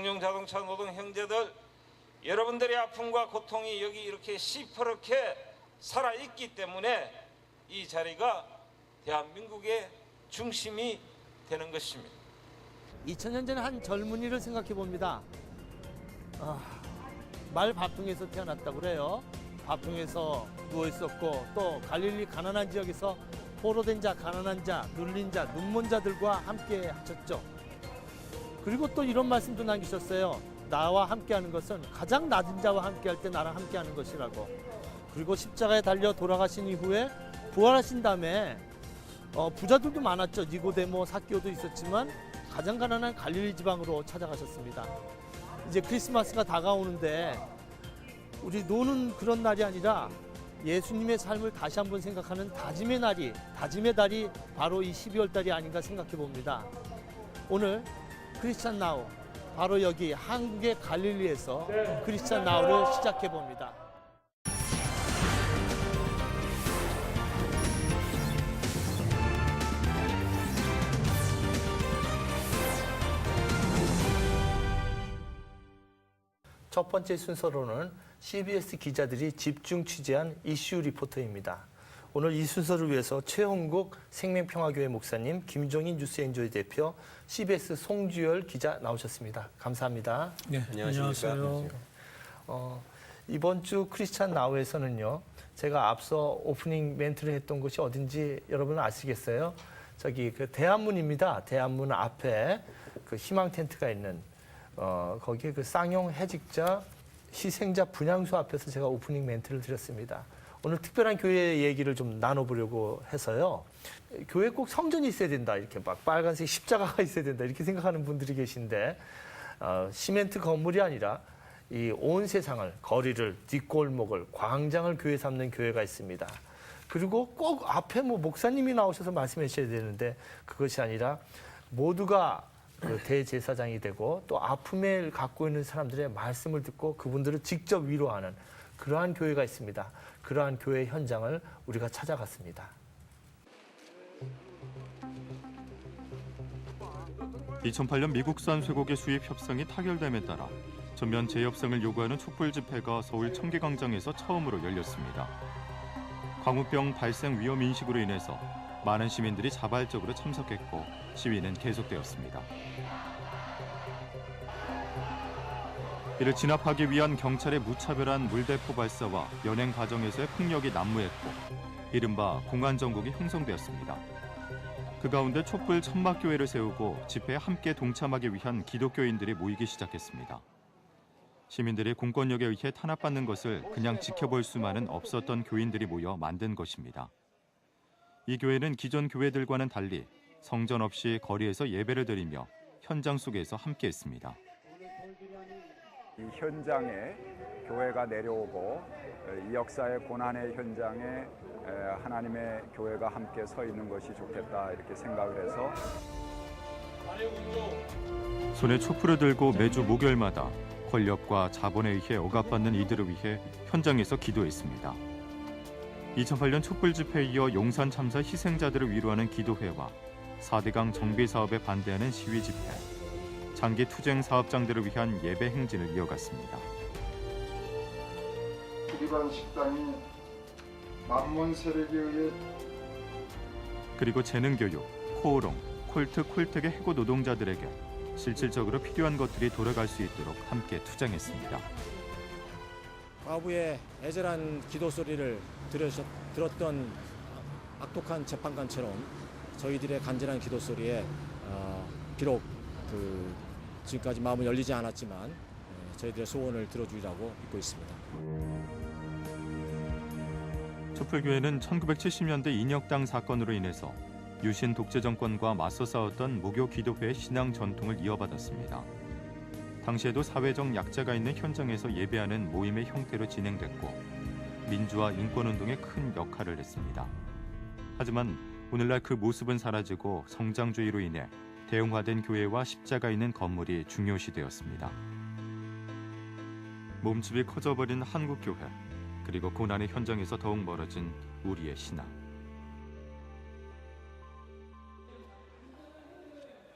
공룡자동차 노동 형제들, 여러분들의 아픔과 고통이 여기 이렇게 시퍼렇게 살아있기 때문에 이 자리가 대한민국의 중심이 되는 것입니다. 2000년 전에 한 젊은이를 생각해 봅니다. 말바풍에서 태어났다고 그래요. 바풍에서 누워 있었고 또 갈릴리 가난한 지역에서 포로된 자, 가난한 자, 눌린 자, 눈먼 자들과 함께 하셨죠. 그리고 또 이런 말씀도 남기셨어요. 나와 함께하는 것은 가장 낮은 자와 함께할 때 나랑 함께하는 것이라고. 그리고 십자가에 달려 돌아가신 이후에 부활하신 다음에 부자들도 많았죠. 니고데모, 삭개오도 있었지만 가장 가난한 갈릴리 지방으로 찾아가셨습니다. 이제 크리스마스가 다가오는데 우리 노는 그런 날이 아니라 예수님의 삶을 다시 한번 생각하는 다짐의 달이 바로 이 12월 달이 아닌가 생각해 봅니다. 오늘 크리스찬 나우, 바로 여기 한국의 갈릴리에서 크리스찬 나우를 시작해 봅니다. 첫 번째 순서로는 CBS 기자들이 집중 취재한 이슈 리포터입니다. 오늘 이 순서를 위해서 최홍국 생명평화교회 목사님, 김종인 뉴스엔조이 대표, CBS 송주열 기자 나오셨습니다. 감사합니다. 네, 안녕하세요. 이번 주 크리스찬 나우에서는요, 제가 앞서 오프닝 멘트를 했던 곳이 어딘지 여러분 아시겠어요? 저기 그 대한문입니다. 대한문 앞에 그 희망 텐트가 있는 거기에 그 쌍용 해직자 희생자 분향소 앞에서 제가 오프닝 멘트를 드렸습니다. 오늘 특별한 교회 얘기를 좀 나눠보려고 해서요. 교회 꼭 성전이 있어야 된다, 이렇게 막 빨간색 십자가가 있어야 된다, 이렇게 생각하는 분들이 계신데 시멘트 건물이 아니라 이 온 세상을, 거리를, 뒷골목을, 광장을 교회 삼는 교회가 있습니다. 그리고 꼭 앞에 목사님이 나오셔서 말씀해 주셔야 되는데 그것이 아니라 모두가 그 대제사장이 되고 또 아픔을 갖고 있는 사람들의 말씀을 듣고 그분들을 직접 위로하는 그러한 교회가 있습니다. 그러한 교회 현장을 우리가 찾아갔습니다. 2008년 미국산 쇠고기 수입 협상이 타결됨에 따라 전면 재협상을 요구하는 촛불 집회가 서울 청계광장에서 처음으로 열렸습니다. 광우병 발생 위험 인식으로 인해서 많은 시민들이 자발적으로 참석했고 시위는 계속되었습니다. 이를 진압하기 위한 경찰의 무차별한 물대포 발사와 연행 과정에서의 폭력이 난무했고 이른바 공안정국이 형성되었습니다. 그 가운데 촛불 천막교회를 세우고 집회에 함께 동참하기 위한 기독교인들이 모이기 시작했습니다. 시민들이 공권력에 의해 탄압받는 것을 그냥 지켜볼 수만은 없었던 교인들이 모여 만든 것입니다. 이 교회는 기존 교회들과는 달리 성전 없이 거리에서 예배를 드리며 현장 속에서 함께했습니다. 이 현장에 교회가 내려오고 이 역사의 고난의 현장에 하나님의 교회가 함께 서 있는 것이 좋겠다, 이렇게 생각을 해서 손에 촛불을 들고 매주 목요일마다 권력과 자본에 의해 억압받는 이들을 위해 현장에서 기도했습니다. 2008년 촛불 집회에 이어 용산 참사 희생자들을 위로하는 기도회와 4대강 정비 사업에 반대하는 시위 집회, 장기 투쟁 사업장들을 위한 예배 행진을 이어갔습니다. 그리반 식당이 만몬 세력에 의해 그리고 재능교육, 코오롱, 콜특의 해고 노동자들에게 실질적으로 필요한 것들이 돌아갈 수 있도록 함께 투쟁했습니다. 과부의 애절한 기도 소리를 들었던 악독한 재판관처럼 저희들의 간절한 기도 소리에 비록 지금까지 마음은 열리지 않았지만 저희들의 소원을 들어주리라고 믿고 있습니다. 촛불교회는 1970년대 인혁당 사건으로 인해서 유신 독재 정권과 맞서 싸웠던 무교 기도회의 신앙 전통을 이어받았습니다. 당시에도 사회적 약자가 있는 현장에서 예배하는 모임의 형태로 진행됐고 민주화 인권운동에 큰 역할을 했습니다. 하지만 오늘날 그 모습은 사라지고 성장주의로 인해 대형화된 교회와 십자가 있는 건물이 중요시되었습니다. 몸집이 커져버린 한국교회, 그리고 고난의 현장에서 더욱 멀어진 우리의 신앙.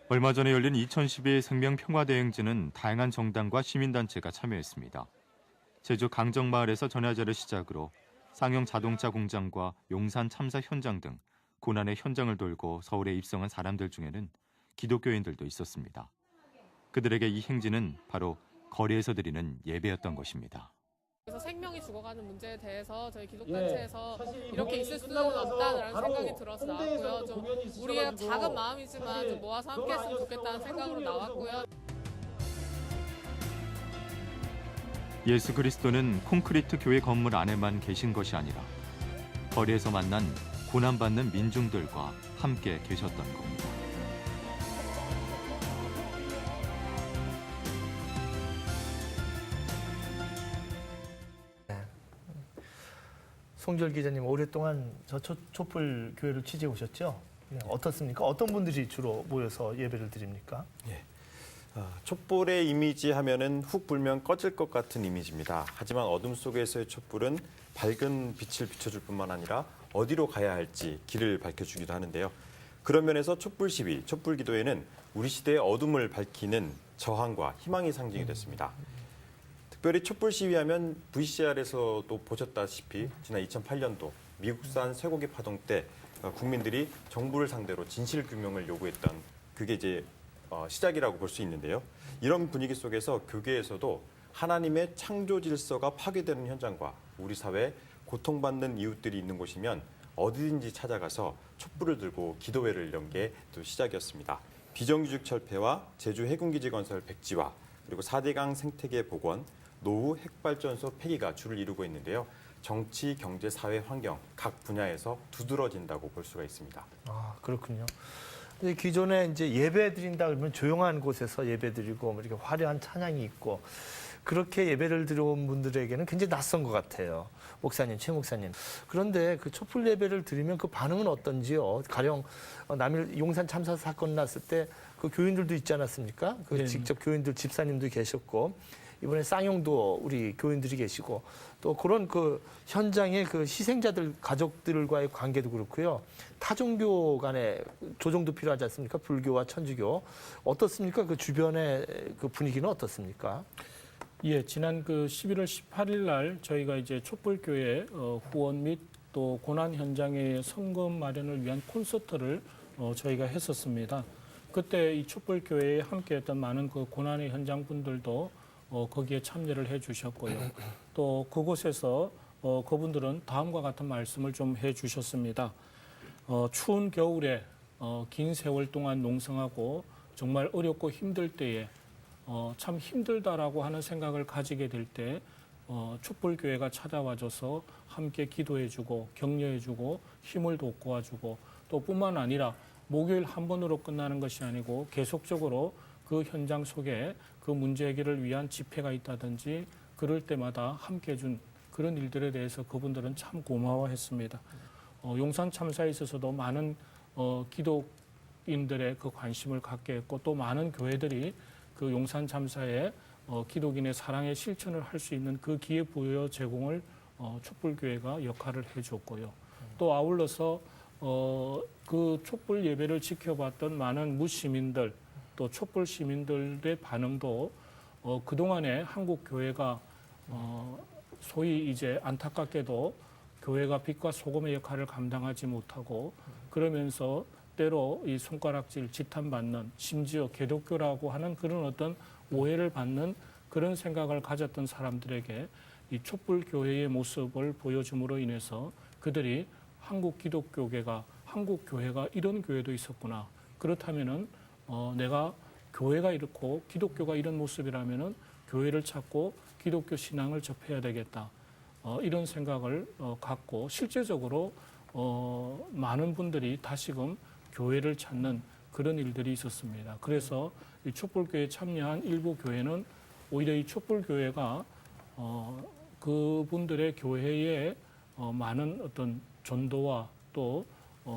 얼마 전에 열린 2012 생명평화대행진은 다양한 정당과 시민단체가 참여했습니다. 제주 강정마을에서 전야제를 시작으로 쌍용 자동차 공장과 용산 참사 현장 등 고난의 현장을 돌고 서울에 입성한 사람들 중에는 기독교인들도 있었습니다. 그들에게 이 행진은 바로 거리에서 드리는 예배였던 것입니다. 그래서 생명이 죽어가는 문제에 대해서 저희 기독단체에서 이렇게 있을 수는 없다는 생각이 들어서 나왔고요. 좀 우리의 작은 마음이지만 좀 모아서 함께 했으면 좋겠다는 생각으로 나왔고요. 예수 그리스도는 콘크리트 교회 건물 안에만 계신 것이 아니라 거리에서 만난 고난받는 민중들과 함께 계셨던 겁니다. 송절 기자님, 오랫동안 저 촛불 교회를 취재해 오셨죠? 네, 어떻습니까? 어떤 분들이 주로 모여서 예배를 드립니까? 촛불의 이미지 하면은 훅 불면 꺼질 것 같은 이미지입니다. 하지만 어둠 속에서의 촛불은 밝은 빛을 비춰줄 뿐만 아니라 어디로 가야 할지 길을 밝혀주기도 하는데요. 그런 면에서 촛불 시위, 촛불 기도회는 우리 시대의 어둠을 밝히는 저항과 희망의 상징이 됐습니다. 특별히 촛불 시위하면 VCR에서도 보셨다시피 지난 2008년도 미국산 쇠고기 파동 때 국민들이 정부를 상대로 진실 규명을 요구했던 그게 이제 시작이라고 볼 수 있는데요. 이런 분위기 속에서 교계에서도 하나님의 창조 질서가 파괴되는 현장과 우리 사회에 고통받는 이웃들이 있는 곳이면 어디든지 찾아가서 촛불을 들고 기도회를 연 게 또 시작이었습니다. 비정규직 철폐와 제주 해군기지 건설 백지화, 그리고 4대강 생태계 복원, 노후 핵발전소 폐기가 주를 이루고 있는데요. 정치, 경제, 사회, 환경 각 분야에서 두드러진다고 볼 수가 있습니다. 아, 그렇군요. 근데 기존에 이제 예배 드린다 그러면 조용한 곳에서 예배 드리고 이렇게 화려한 찬양이 있고 그렇게 예배를 들어온 분들에게는 굉장히 낯선 것 같아요. 목사님, 최 목사님. 그런데 그 촛불 예배를 드리면 그 반응은 어떤지요? 가령 남일 용산 참사 사건 났을 때 그 교인들도 있지 않았습니까? 그 네. 직접 교인들 집사님도 계셨고 이번에 쌍용도 우리 교인들이 계시고 또 그런 그 현장의 그 희생자들 가족들과의 관계도 그렇고요. 타종교 간의 조정도 필요하지 않습니까? 불교와 천주교. 어떻습니까? 그 주변의 그 분위기는 어떻습니까? 예, 지난 그 11월 18일 날 저희가 이제 촛불교회 후원 및 또 고난 현장의 성금 마련을 위한 콘서트를 저희가 했었습니다. 그때 이 촛불교회에 함께했던 많은 그 고난의 현장 분들도 거기에 참여를 해주셨고요. 또 그곳에서 그분들은 다음과 같은 말씀을 좀 해주셨습니다. 추운 겨울에 긴 세월 동안 농성하고 정말 어렵고 힘들 때에 참 힘들다라고 하는 생각을 가지게 될 때 촛불교회가 찾아와줘서 함께 기도해주고 격려해주고 힘을 돋궈주고 또 뿐만 아니라 목요일 한 번으로 끝나는 것이 아니고 계속적으로 그 현장 속에 그 문제 해결을 위한 집회가 있다든지 그럴 때마다 함께 해준 그런 일들에 대해서 그분들은 참 고마워했습니다. 용산 참사에 있어서도 많은 기독인들의 그 관심을 갖게 했고 또 많은 교회들이 그 용산 참사에 기독인의 사랑의 실천을 할 수 있는 그 기회부여 제공을 촛불교회가 역할을 해줬고요. 또 아울러서 그 촛불 예배를 지켜봤던 많은 무시민들 또 촛불 시민들의 반응도 그동안에 한국 교회가 소위 이제 안타깝게도 교회가 빛과 소금의 역할을 감당하지 못하고 그러면서 때로 이 손가락질 지탄받는 심지어 개독교라고 하는 그런 어떤 오해를 받는 그런 생각을 가졌던 사람들에게 이 촛불 교회의 모습을 보여줌으로 인해서 그들이 한국 기독교계가 한국 교회가 이런 교회도 있었구나. 그렇다면은 내가 교회가 이렇고 기독교가 이런 모습이라면은 교회를 찾고 기독교 신앙을 접해야 되겠다. 이런 생각을 갖고 실제적으로 많은 분들이 다시금 교회를 찾는 그런 일들이 있었습니다. 그래서 이 촛불교회에 참여한 일부 교회는 오히려 이 촛불교회가 그분들의 교회에 많은 어떤 전도와 또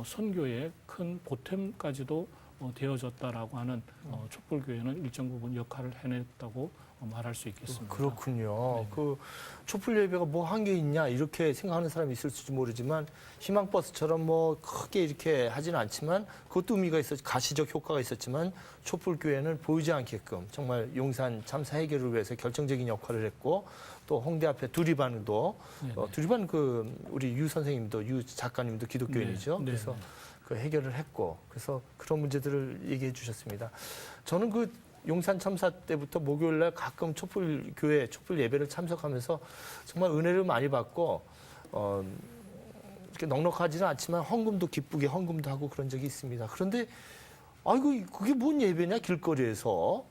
선교에 큰 보탬까지도 되어졌다라고 하는 촛불교회는 일정 부분 역할을 해냈다고 말할 수 있겠습니다. 그렇군요. 네. 그 촛불 예배가 뭐 한 게 있냐 이렇게 생각하는 사람이 있을지 모르지만 희망버스처럼 뭐 크게 이렇게 하지는 않지만 그것도 의미가 있었, 가시적 효과가 있었지만 촛불 교회는 보이지 않게끔 정말 용산 참사 해결을 위해서 결정적인 역할을 했고 또 홍대 앞에 두리반도 두리반 그 우리 유 선생님도 유 작가님도 기독교인이죠. 네. 네. 그래서 그 해결을 했고 그래서 그런 문제들을 얘기해 주셨습니다. 저는 그 용산 참사 때부터 목요일 날 가끔 촛불 교회 촛불 예배를 참석하면서 정말 은혜를 많이 받고 이렇게 넉넉하지는 않지만 헌금도 기쁘게 헌금도 하고 그런 적이 있습니다. 그런데 아이고 그게 뭔 예배냐 길거리에서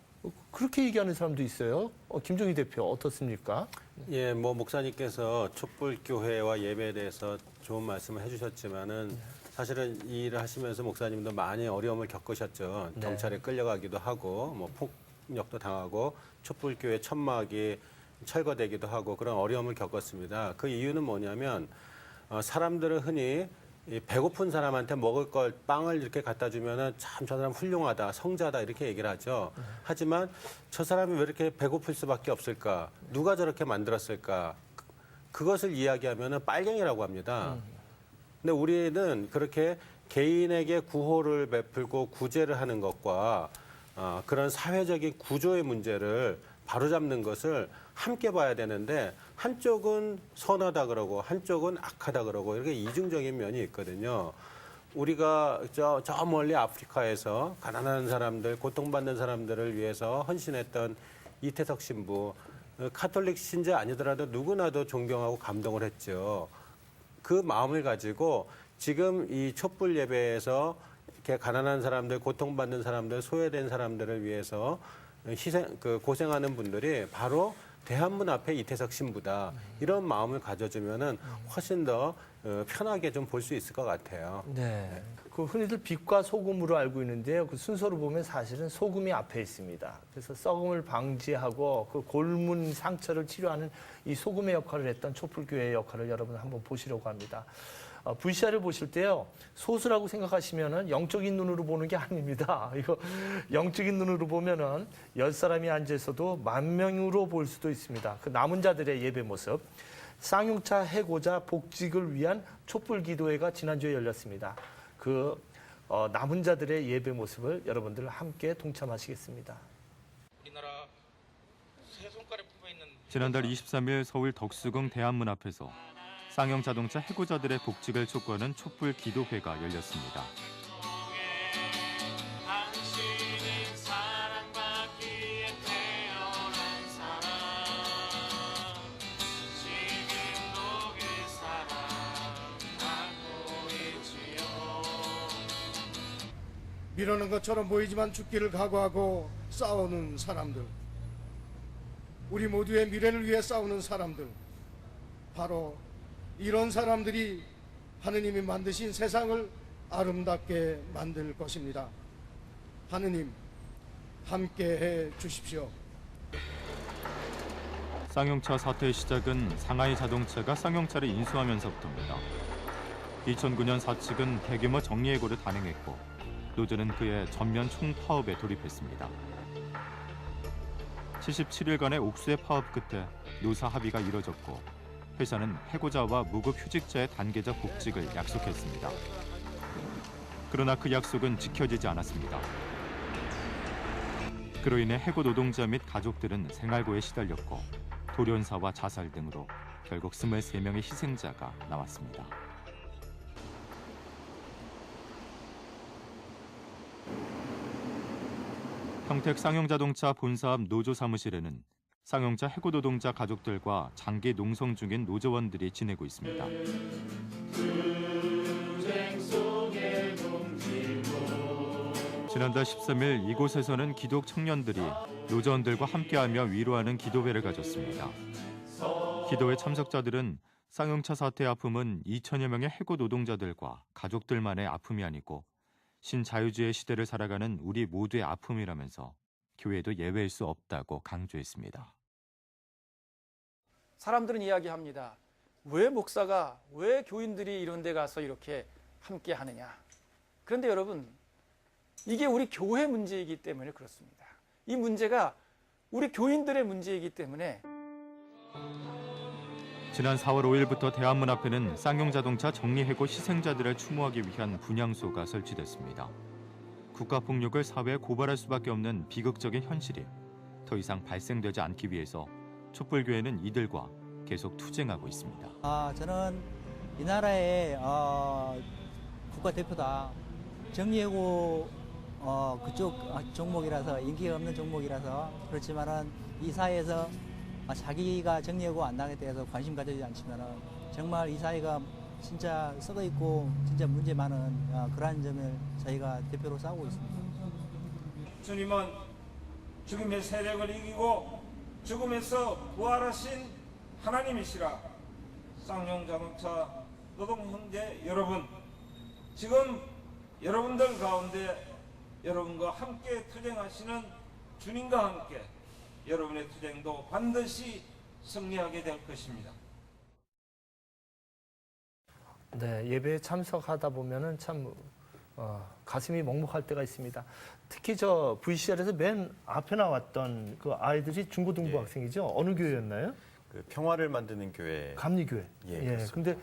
그렇게 얘기하는 사람도 있어요. 김종희 대표 어떻습니까? 예, 뭐 목사님께서 촛불 교회와 예배에 대해서 좋은 말씀을 해주셨지만은 사실은 이 일을 하시면서 목사님도 많이 어려움을 겪으셨죠. 네. 경찰에 끌려가기도 하고 뭐 폭력도 당하고 촛불 교회 천막이 철거되기도 하고 그런 어려움을 겪었습니다. 그 이유는 뭐냐면 사람들은 흔히 이 배고픈 사람한테 먹을 걸 빵을 이렇게 갖다 주면은 참 저 사람 훌륭하다, 성자다 이렇게 얘기를 하죠. 하지만 저 사람이 왜 이렇게 배고플 수밖에 없을까? 누가 저렇게 만들었을까? 그것을 이야기하면은 빨갱이라고 합니다. 근데 우리는 그렇게 개인에게 구호를 베풀고 구제를 하는 것과 그런 사회적인 구조의 문제를 바로잡는 것을 함께 봐야 되는데 한쪽은 선하다 그러고 한쪽은 악하다 그러고 이렇게 이중적인 면이 있거든요. 우리가 저 멀리 아프리카에서 가난한 사람들, 고통받는 사람들을 위해서 헌신했던 이태석 신부, 카톨릭 신자 아니더라도 누구나도 존경하고 감동을 했죠. 그 마음을 가지고 지금 이 촛불 예배에서 이렇게 가난한 사람들, 고통받는 사람들, 소외된 사람들을 위해서 고생하는 분들이 바로 대한문 앞에 이태석 신부다. 이런 마음을 가져주면은 훨씬 더 편하게 좀 볼 수 있을 것 같아요. 네. 그 흔히들 빛과 소금으로 알고 있는데요. 그 순서로 보면 사실은 소금이 앞에 있습니다. 그래서 썩음을 방지하고 그 골문 상처를 치료하는 이 소금의 역할을 했던 촛불교회의 역할을 여러분 한번 보시려고 합니다. VCR을 보실 때요, 소수라고 생각하시면은 영적인 눈으로 보는 게 아닙니다. 이거 영적인 눈으로 보면은 10사람이 앉아 있어도 10,000명으로 볼 수도 있습니다. 그 남은 자들의 예배 모습. 쌍용차 해고자 복직을 위한 촛불 기도회가 지난주에 열렸습니다. 그 남은 자들의 예배 모습을 여러분들 함께 동참하시겠습니다. 우리나라 세 손가락에 품어 있는 지난달 23일 서울 덕수궁 대한문 앞에서 쌍용 자동차 해고자들의 복직을 촉구하는 촛불 기도회가 열렸습니다. 미루는 것처럼 보이지만 죽기를 각오하고 싸우는 사람들, 우리 모두의 미래를 위해 싸우는 사람들, 바로 이런 사람들이 하느님이 만드신 세상을 아름답게 만들 것입니다. 하느님, 함께해 주십시오. 쌍용차 사태의 시작은 상하이 자동차가 쌍용차를 인수하면서부터입니다. 2009년 사측은 대규모 정리해고를 단행했고 노조는 그의 전면 총파업에 돌입했습니다. 77일간의 옥수의 파업 끝에 노사 합의가 이뤄졌고 회사는 해고자와 무급 휴직자의 단계적 복직을 약속했습니다. 그러나 그 약속은 지켜지지 않았습니다. 그로 인해 해고 노동자 및 가족들은 생활고에 시달렸고 돌연사와 자살 등으로 결국 23명의 희생자가 나왔습니다. 평택 쌍용자동차 본사앞 노조 사무실에는 쌍용차 해고 노동자 가족들과 장기 농성 중인 노조원들이 지내고 있습니다. 지난달 13일 이곳에서는 기독 청년들이 노조원들과 함께하며 위로하는 기도회를 가졌습니다. 기도회 참석자들은 쌍용차 사태의 아픔은 2천여 명의 해고 노동자들과 가족들만의 아픔이 아니고 신자유주의 시대를 살아가는 우리 모두의 아픔이라면서 교회도 예외일 수 없다고 강조했습니다. 사람들은 이야기합니다. 왜 목사가, 왜 교인들이 이런 데 가서 이렇게 함께 하느냐. 그런데 여러분, 이게 우리 교회 문제이기 때문에 그렇습니다. 이 문제가 우리 교인들의 문제이기 때문에 지난 4월 5일부터 대한문 앞에는 쌍용자동차 정리해고 희생자들을 추모하기 위한 분향소가 설치됐습니다. 국가폭력을 사회에 고발할 수밖에 없는 비극적인 현실이 더 이상 발생되지 않기 위해서 촛불교회는 이들과 계속 투쟁하고 있습니다. 저는 이 나라의 국가대표다. 정리해고 그쪽 종목이라서 인기가 없는 종목이라서 그렇지만은 이 사회에서 자기가 정리해고 안 나게 돼서 관심 가지지 않지만은 정말 이 사회가 진짜 썩어 있고 진짜 문제 많은 그러한 점을 저희가 대표로 싸우고 있습니다. 주님은 죽음의 세력을 이기고 죽음에서 부활하신 하나님이시라. 쌍용자동차 노동형제 여러분, 지금 여러분들 가운데 여러분과 함께 투쟁하시는 주님과 함께 여러분의 투쟁도 반드시 승리하게 될 것입니다. 네, 예배에 참석하다 보면은 참 가슴이 먹먹할 때가 있습니다. 특히 저 VCR에서 맨 앞에 나왔던 그 아이들이 중고등부 학생이죠. 어느 교회였나요? 그 평화를 만드는 교회. 감리교회. 예, 근데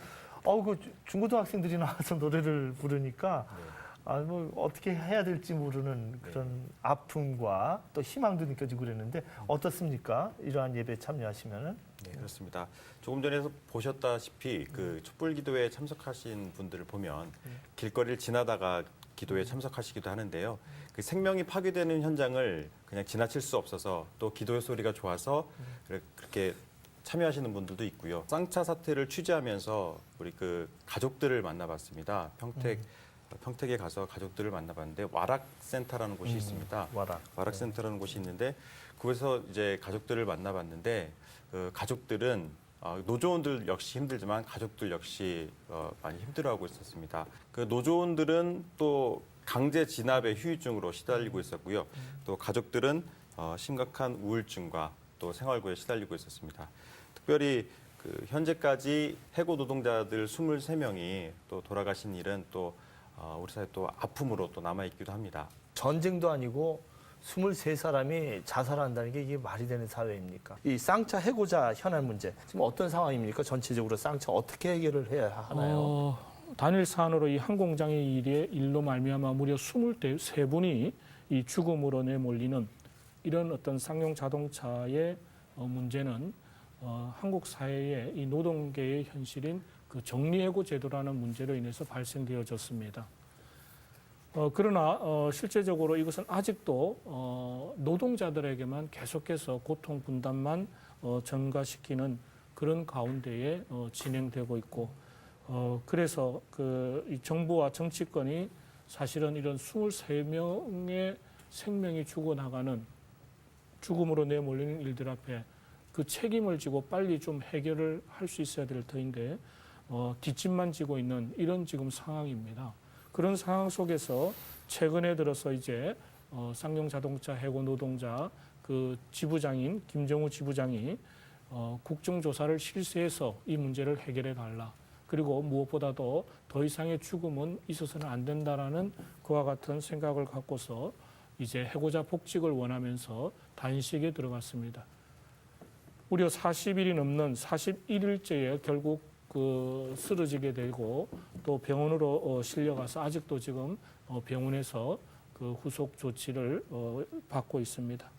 그 중고등학생들이 나와서 노래를 부르니까 뭐 어떻게 해야 될지 모르는 그런 아픔과 또 희망도 느껴지고 그랬는데 어떻습니까? 이러한 예배에 참여하시면은? 네, 그렇습니다. 조금 전에 보셨다시피 그 촛불기도에 참석하신 분들을 보면 길거리를 지나다가 기도에 참석하시기도 하는데요. 그 생명이 파괴되는 현장을 그냥 지나칠 수 없어서 또 기도의 소리가 좋아서 그렇게 참여하시는 분들도 있고요. 쌍차 사태를 취재하면서 우리 그 가족들을 만나봤습니다. 평택에 가서 가족들을 만나봤는데 와락센터라는 곳이 있습니다. 와락센터라는 곳이 있는데 그곳에서 이제 가족들을 만나봤는데 그 가족들은 노조원들 역시 힘들지만 가족들 역시 많이 힘들어하고 있었습니다. 그 노조원들은 또 강제 진압의 후유증으로 시달리고 있었고요. 또 가족들은 심각한 우울증과 또 생활고에 시달리고 있었습니다. 특별히 그 현재까지 해고 노동자들 23명이 또 돌아가신 일은 또 우리 사회 또 아픔으로 또 남아있기도 합니다. 전쟁도 아니고 23사람이 자살한다는 게 이게 말이 되는 사회입니까? 이 쌍차 해고자 현안 문제, 지금 어떤 상황입니까? 전체적으로 쌍차 어떻게 해결을 해야 하나요? 단일 사안으로 이 항공장의 일로 말미암아 무려 23분이 이 죽음으로 내몰리는 이런 어떤 쌍용 자동차의 문제는 한국 사회의 이 노동계의 현실인 그 정리해고 제도라는 문제로 인해서 발생되어졌습니다. 그러나 실제적으로 이것은 아직도 노동자들에게만 계속해서 고통 분담만 전가시키는 그런 가운데에 진행되고 있고, 그래서 이 정부와 정치권이 사실은 이런 23명의 생명이 죽어나가는 죽음으로 내몰리는 일들 앞에 그 책임을 지고 빨리 좀 해결을 할 수 있어야 될 터인데 뒷짐만 지고 있는 이런 지금 상황입니다. 그런 상황 속에서 최근에 들어서 이제 쌍용자동차 해고 노동자 그 지부장인 김정우 지부장이 국정조사를 실시해서 이 문제를 해결해 달라. 그리고 무엇보다도 더 이상의 죽음은 있어서는 안 된다라는 그와 같은 생각을 갖고서 이제 해고자 복직을 원하면서 단식에 들어갔습니다. 무려 40일이 넘는 41일째에 결국 쓰러지게 되고 또 병원으로 실려가서 아직도 지금 병원에서 그 후속 조치를 받고 있습니다.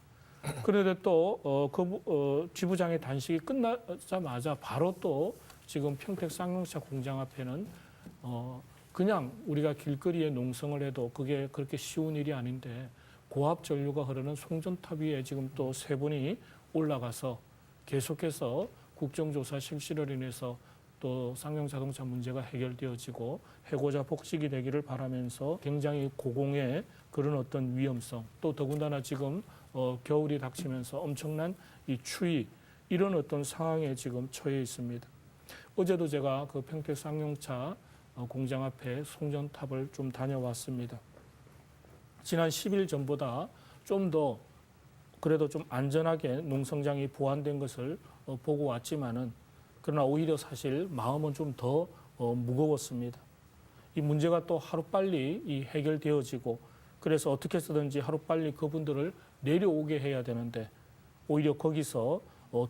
그런데 또 지부장의 단식이 끝나자마자 바로 또 지금 평택 쌍용차 공장 앞에는 그냥 우리가 길거리에 농성을 해도 그게 그렇게 쉬운 일이 아닌데 고압 전류가 흐르는 송전탑 위에 지금 또 3분이 올라가서 계속해서 국정조사 실시를 인해서 또 쌍용자동차 문제가 해결되어지고 해고자 복직이 되기를 바라면서 굉장히 고공의 그런 어떤 위험성, 또 더군다나 지금 겨울이 닥치면서 엄청난 이 추위, 이런 어떤 상황에 지금 처해 있습니다. 어제도 제가 그 평택 쌍용차 공장 앞에 송전탑을 좀 다녀왔습니다. 지난 10일 전보다 좀 더 그래도 좀 안전하게 농성장이 보완된 것을 보고 왔지만은 그러나 오히려 사실 마음은 좀 더 무거웠습니다. 이 문제가 또 하루빨리 이 해결되어지고 그래서 어떻게 해서든지 하루빨리 그분들을 내려오게 해야 되는데 오히려 거기서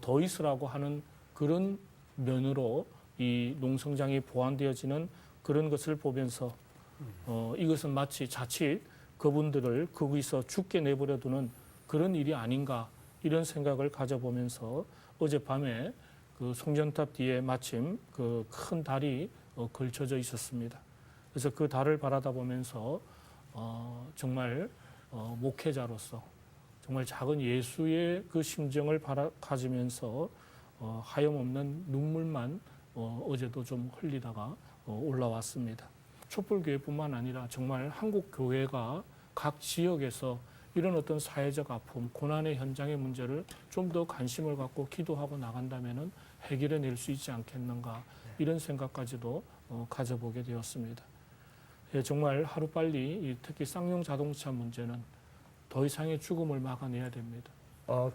더 있으라고 하는 그런 면으로 이 농성장이 보완되어지는 그런 것을 보면서 이것은 마치 자칫 그분들을 거기서 죽게 내버려 두는 그런 일이 아닌가 이런 생각을 가져보면서 어젯밤에 그 송전탑 뒤에 마침 그 큰 달이 걸쳐져 있었습니다. 그래서 그 달을 바라다 보면서 정말 목회자로서 정말 작은 예수의 그 심정을 가지면서 하염없는 눈물만 어제도 좀 흘리다가 올라왔습니다. 촛불교회뿐만 아니라 정말 한국 교회가 각 지역에서 이런 어떤 사회적 아픔, 고난의 현장의 문제를 좀 더 관심을 갖고 기도하고 나간다면 해결해 낼 수 있지 않겠는가 이런 생각까지도 가져보게 되었습니다. 예, 정말 하루빨리 특히 쌍용 자동차 문제는 더 이상의 죽음을 막아내야 됩니다.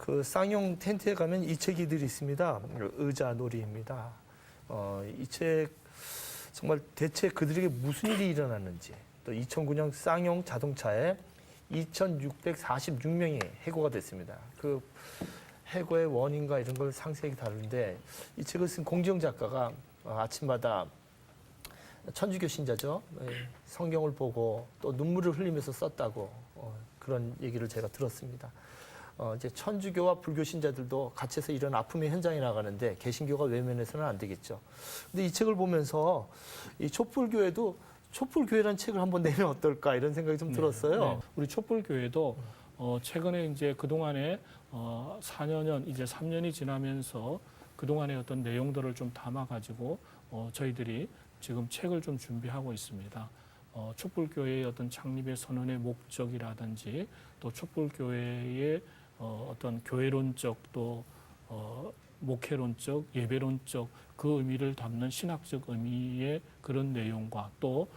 그 쌍용 텐트에 가면 이 책이들이 있습니다. 의자 놀이입니다. 이 책 정말 대체 그들에게 무슨 일이 일어났는지 또 2009년 쌍용 자동차에 2,646명이 해고가 됐습니다. 그 해고의 원인과 이런 걸 상세히 다루는데 이 책을 쓴 공지영 작가가 아침마다 천주교 신자죠. 성경을 보고 또 눈물을 흘리면서 썼다고 그런 얘기를 제가 들었습니다. 이제 천주교와 불교 신자들도 같이 해서 이런 아픔의 현장에 나가는데 개신교가 외면해서는 안 되겠죠. 근데 이 책을 보면서 이 촛불교회도 촛불교회라는 책을 한번 내면 어떨까 이런 생각이 좀 들었어요. 네. 우리 촛불교회도 최근에 이제 그동안에 4년, 이제 3년이 지나면서 그동안의 어떤 내용들을 좀 담아가지고 저희들이 지금 책을 좀 준비하고 있습니다. 촛불교회의 어떤 창립의 선언의 목적이라든지 또 촛불교회의 어떤 교회론적 또 목회론적, 예배론적 그 의미를 담는 신학적 의미의 그런 내용과 또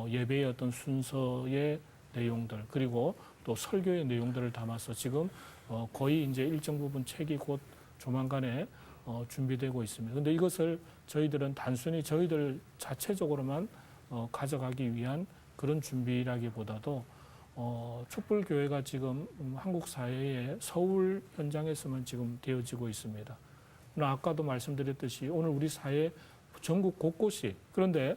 예배의 어떤 순서의 내용들 그리고 또 설교의 내용들을 담아서 지금 거의 이제 일정 부분 책이 곧 조만간에 준비되고 있습니다. 그런데 이것을 저희들은 단순히 저희들 자체적으로만 가져가기 위한 그런 준비라기보다도 촛불교회가 지금 한국 사회의 서울 현장에서만 지금 되어지고 있습니다. 아까도 말씀드렸듯이 오늘 우리 사회 전국 곳곳이 그런데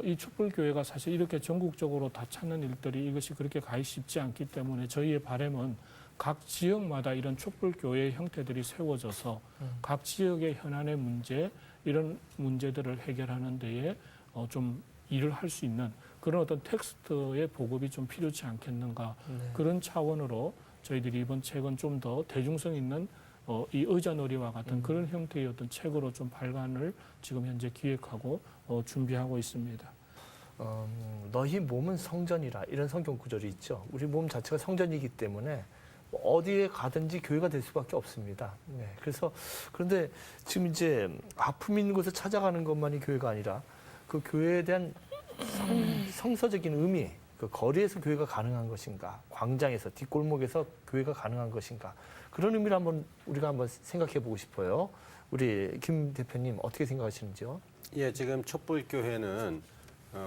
이 촛불교회가 사실 이렇게 전국적으로 다 찾는 일들이 이것이 그렇게 가기 쉽지 않기 때문에 저희의 바람은 각 지역마다 이런 촛불교회의 형태들이 세워져서 각 지역의 현안의 문제 이런 문제들을 해결하는 데에 좀 일을 할 수 있는 그런 어떤 텍스트의 보급이 좀 필요치 않겠는가 그런 차원으로 저희들이 이번 책은 좀 더 대중성 있는 이 의자놀이와 같은 그런 형태의 어떤 책으로 좀 발간을 지금 현재 기획하고 준비하고 있습니다. 너희 몸은 성전이라 이런 성경 구절이 있죠. 우리 몸 자체가 성전이기 때문에 어디에 가든지 교회가 될 수밖에 없습니다. 네, 그런데 지금 이제 아픔 있는 곳을 찾아가는 것만이 교회가 아니라 그 교회에 대한 성서적인 의미, 그 거리에서 교회가 가능한 것인가, 광장에서 뒷골목에서 교회가 가능한 것인가 그런 의미를 우리가 한번 생각해 보고 싶어요. 우리 김 대표님 어떻게 생각하시는지요? 예, 지금 촛불교회는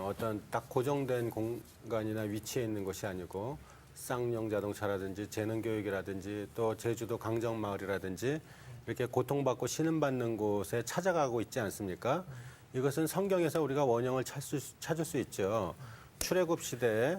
어떤 딱 고정된 공간이나 위치에 있는 것이 아니고 쌍용 자동차라든지 재능교육이라든지 또 제주도 강정마을이라든지 이렇게 고통받고 신음받는 곳에 찾아가고 있지 않습니까? 이것은 성경에서 우리가 원형을 찾을 수 있죠. 출애굽 시대에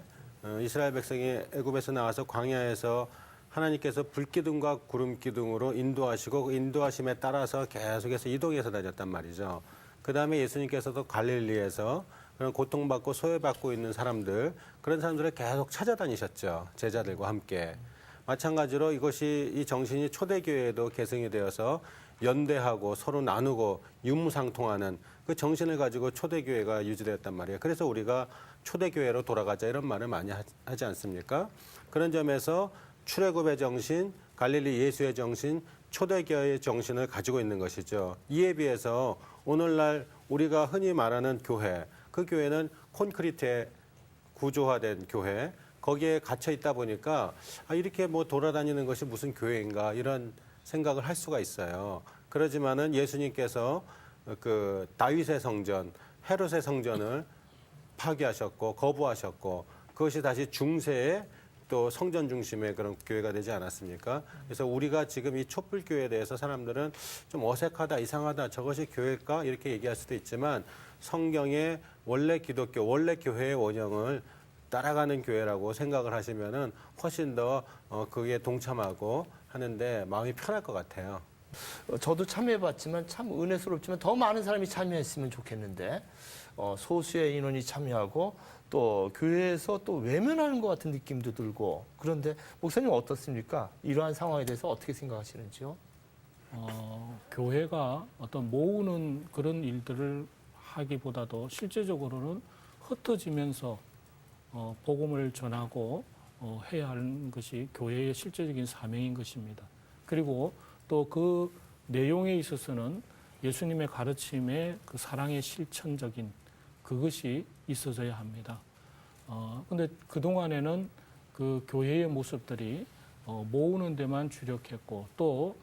이스라엘 백성이 애굽에서 나와서 광야에서 하나님께서 불기둥과 구름기둥으로 인도하시고 그 인도하심에 따라서 계속해서 이동해서 다녔단 말이죠. 그 다음에 예수님께서도 갈릴리에서 그런 고통받고 소외받고 있는 사람들 그런 사람들을 계속 찾아다니셨죠. 제자들과 함께. 마찬가지로 이 정신이 초대교회에도 계승이 되어서 연대하고 서로 나누고 유무상통하는 그 정신을 가지고 초대교회가 유지되었단 말이에요. 그래서 우리가 초대교회로 돌아가자 이런 말을 많이 하지 않습니까? 그런 점에서 출애굽의 정신, 갈릴리 예수의 정신, 초대교회의 정신을 가지고 있는 것이죠. 이에 비해서 오늘날 우리가 흔히 말하는 교회, 그 교회는 콘크리트에 구조화된 교회, 거기에 갇혀 있다 보니까 이렇게 뭐 돌아다니는 것이 무슨 교회인가 이런 생각을 할 수가 있어요. 그러지만은 예수님께서 그 다윗의 성전, 헤롯의 성전을 파괴하셨고 거부하셨고 그것이 다시 중세에 또 성전 중심의 그런 교회가 되지 않았습니까? 그래서 우리가 지금 이 촛불교회에 대해서 사람들은 좀 어색하다, 이상하다, 저것이 교회일까? 이렇게 얘기할 수도 있지만 성경의 원래 기독교, 원래 교회의 원형을 따라가는 교회라고 생각을 하시면은 훨씬 더 그게 동참하고 하는데 마음이 편할 것 같아요. 저도 참여해봤지만 참 은혜스럽지만 더 많은 사람이 참여했으면 좋겠는데 소수의 인원이 참여하고 또 교회에서 또 외면하는 것 같은 느낌도 들고 그런데 목사님 어떻습니까? 이러한 상황에 대해서 어떻게 생각하시는지요? 교회가 어떤 모으는 그런 일들을 하기보다도 실제적으로는 흩어지면서 복음을 전하고 해야 하는 것이 교회의 실제적인 사명인 것입니다. 그리고 또 그 내용에 있어서는 예수님의 가르침의 그 사랑의 실천적인 그것이 있어져야 합니다. 근데 그동안에는 그 교회의 모습들이 모으는 데만 주력했고 또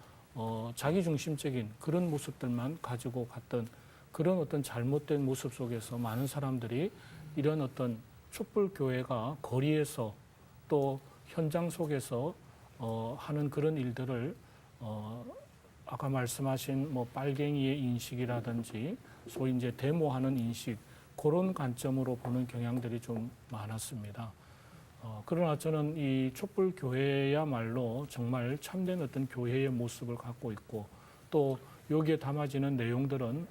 자기중심적인 그런 모습들만 가지고 갔던 그런 어떤 잘못된 모습 속에서 많은 사람들이 이런 어떤 촛불교회가 거리에서 또 현장 속에서 하는 그런 일들을 아까 말씀하신 뭐 빨갱이의 인식이라든지 소위 이제 데모하는 인식 그런 관점으로 보는 경향들이 좀 많았습니다. 그러나 저는 이 촛불교회야말로 정말 참된 어떤 교회의 모습을 갖고 있고 또 여기에 담아지는 내용들은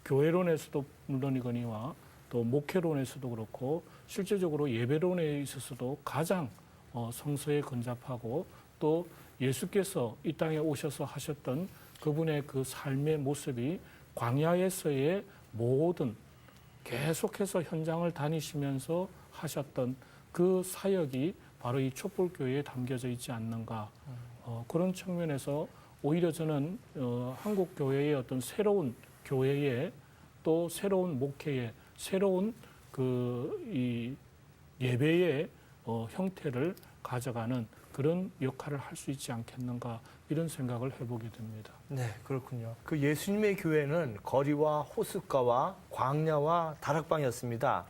교회론에서도 물론이거니와 또 목회론에서도 그렇고 실제적으로 예배론에 있어서도 가장 성서에 근접하고 또 예수께서 이 땅에 오셔서 하셨던 그분의 그 삶의 모습이 광야에서의 모든 계속해서 현장을 다니시면서 하셨던 그 사역이 바로 이 촛불교회에 담겨져 있지 않는가. 그런 측면에서 오히려 저는 한국 교회의 어떤 새로운 교회의 또 새로운 목회의 새로운 이 예배의 형태를 가져가는 그런 역할을 할 수 있지 않겠는가 이런 생각을 해보게 됩니다. 네, 그렇군요. 그 예수님의 교회는 거리와 호숫가와 광야와 다락방이었습니다.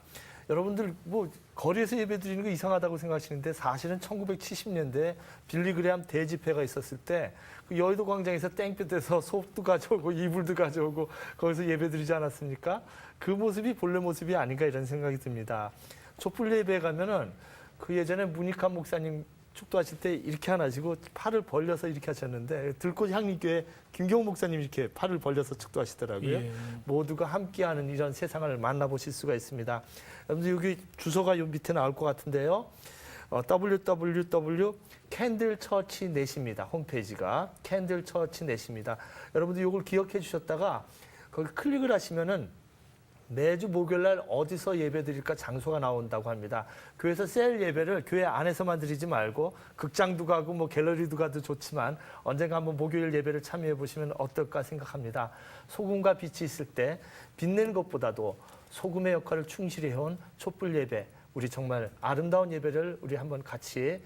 여러분들 뭐 거리에서 예배드리는 거 이상하다고 생각하시는데 사실은 1970년대 빌리그레암 대집회가 있었을 때 그 여의도 광장에서 땡볕에서 소도 가져오고 이불도 가져오고 거기서 예배드리지 않았습니까? 그 모습이 본래 모습이 아닌가 이런 생각이 듭니다. 촛불 예배에 가면은 그 예전에 문익환 목사님 축도하실 때 이렇게 하시고 팔을 벌려서 이렇게 하셨는데 들꽃 향리교회 김경호 목사님 이렇게 팔을 벌려서 축도하시더라고요. 예. 모두가 함께하는 이런 세상을 만나보실 수가 있습니다. 여러분들 여기 주소가 요 밑에 나올 것 같은데요. www.candlechurch.net입니다. 홈페이지가 candlechurch.net입니다. 여러분들 이걸 기억해 주셨다가 거기 클릭을 하시면은 매주 목요일날 어디서 예배드릴까 장소가 나온다고 합니다. 교회에서 셀 예배를 교회 안에서만 드리지 말고 극장도 가고 뭐 갤러리도 가도 좋지만 언젠가 한번 목요일 예배를 참여해 보시면 어떨까 생각합니다. 소금과 빛이 있을 때 빛내는 것보다도 소금의 역할을 충실히 해온 촛불 예배, 우리 정말 아름다운 예배를 우리 한번 같이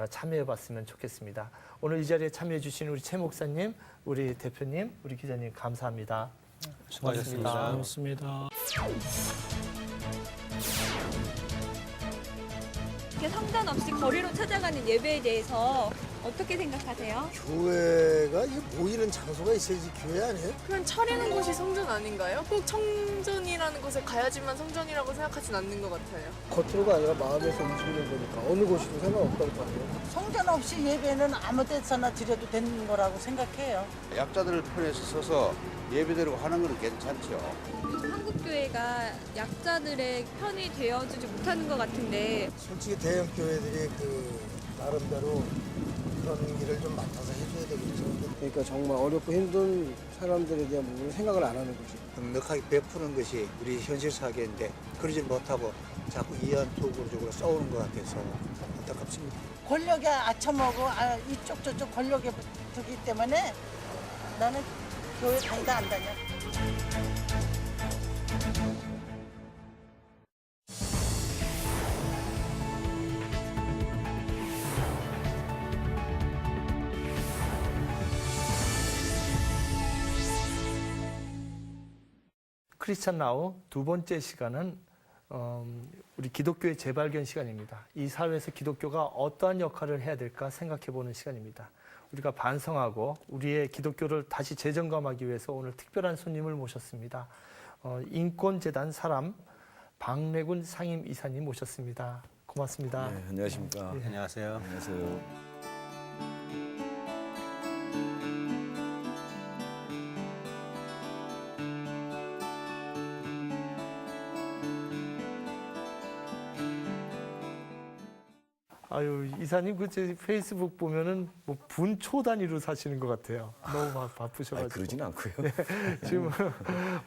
참여해 봤으면 좋겠습니다. 오늘 이 자리에 참여해 주신 우리 최 목사님, 우리 대표님, 우리 기자님 감사합니다. 수고하셨습니다. 고맙습니다. 이렇게 성전 없이 거리로 찾아가는 예배에 대해서 어떻게 생각하세요? 교회가 모이는 장소가 있어야지 교회 아니에요? 그럼 차리는 곳이 성전 아닌가요? 꼭 성전이라는 곳에 가야지만 성전이라고 생각하진 않는 것 같아요. 겉으로가 아니라 마음에서 움직이는 거니까 어느 곳이든 상관없다고 봐요. 성전 없이 예배는 아무 데서나 드려도 되는 거라고 생각해요. 약자들을 편에서 서서 예배드리고 하는 건 괜찮죠. 요즘 한국 교회가 약자들의 편이 되어주지 못하는 것 같은데 솔직히 대형 교회들이 나름대로 그런 일을 좀 맡아서 해줘야 되겠죠. 그러니까 정말 어렵고 힘든 사람들에 대한 부분을 생각을 안 하는 거죠. 넉넉하게 베푸는 것이 우리 현실 사계인데 그러지 못하고 자꾸 이한토굴적으로 싸우는 것 같아서 안타깝습니다. 권력에 아쳐먹고 이쪽 저쪽 권력에 두기 때문에 나는 교회 다니다 안 다녀. 크리스찬 나우 두 번째 시간은 우리 기독교의 재발견 시간입니다. 이 사회에서 기독교가 어떠한 역할을 해야 될까 생각해보는 시간입니다. 우리가 반성하고 우리의 기독교를 다시 재점검하기 위해서 오늘 특별한 손님을 모셨습니다. 인권재단 사람 박래군 상임 이사님 모셨습니다. 고맙습니다. 네, 안녕하십니까. 네. 안녕하세요. 안녕하세요. 아유, 이사님 그 페이스북 보면은 뭐 분초 단위로 사시는 것 같아요. 너무 바쁘셔가지고. 그러진 않고요. 네, 지금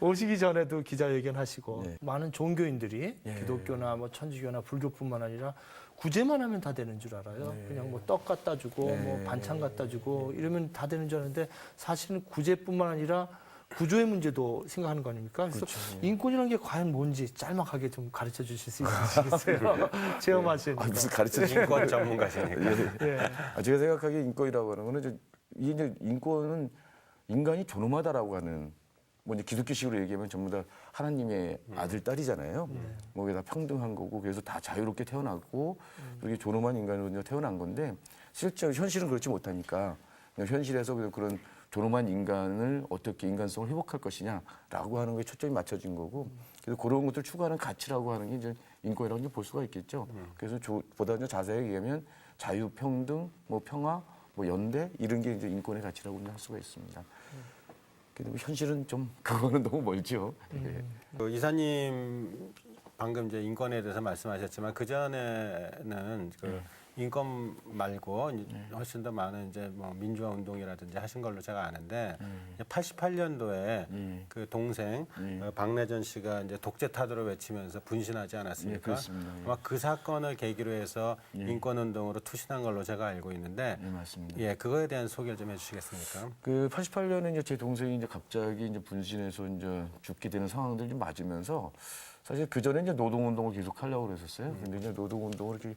오시기 전에도 기자회견 하시고 네. 많은 종교인들이 예. 기독교나 뭐 천주교나 불교뿐만 아니라 구제만 하면 다 되는 줄 알아요. 네. 그냥 뭐 떡 갖다 주고 네. 뭐 반찬 갖다 주고 이러면 다 되는 줄 알았는데 사실은 구제뿐만 아니라 구조의 문제도 생각하는 거 아닙니까? 그래서 그렇죠. 인권이라는 게 과연 뭔지 짤막하게 좀 가르쳐 주실 수 있으시겠어요? 체험하시니까. 무슨 가르쳐 주는 인권 전문가시니까. 예. 제가 생각하기에 인권이라고 하는 거는 이제 인권은 인간이 존엄하다라고 하는 뭐 이제 기독교식으로 얘기하면 전부 다 하나님의 아들 딸이잖아요. 뭐 그게 다 평등한 거고 그래서 다 자유롭게 태어났고 그렇게 존엄한 인간으로 태어난 건데 실제 현실은 그렇지 못하니까 현실에서 그런 존엄한 인간을 어떻게 인간성을 회복할 것이냐라고 하는 거에 초점이 맞춰진 거고 그래서 그런 것들 추구하는 가치라고 하는 게 이제 인권이라고 이제 볼 수가 있겠죠. 그래서 보다 더 자세히 얘기하면 자유, 평등, 뭐 평화, 뭐 연대 이런 게 이제 인권의 가치라고 할 수가 있습니다. 근데 현실은 좀 그거는 너무 멀죠. 그 이사님 방금 이제 인권에 대해서 말씀하셨지만 그 전에는 그 인권 말고 훨씬 더 많은 이제 뭐 민주화 운동이라든지 하신 걸로 제가 아는데 88년도에 그 동생 박래전 씨가 이제 독재 타도를 외치면서 분신하지 않았습니까? 그렇습니다. 아마 그 사건을 계기로 해서 인권 운동으로 투신한 걸로 제가 알고 있는데, 맞습니다. 예, 그거에 대한 소개를 좀 해주시겠습니까? 그 88년에 이제 제 동생이 이제 갑자기 이제 분신해서 이제 죽게 되는 상황들이 좀 맞으면서 사실 그 전에 이제 노동 운동을 계속 하려고 그랬었어요. 근데 이제 노동 운동을 이렇게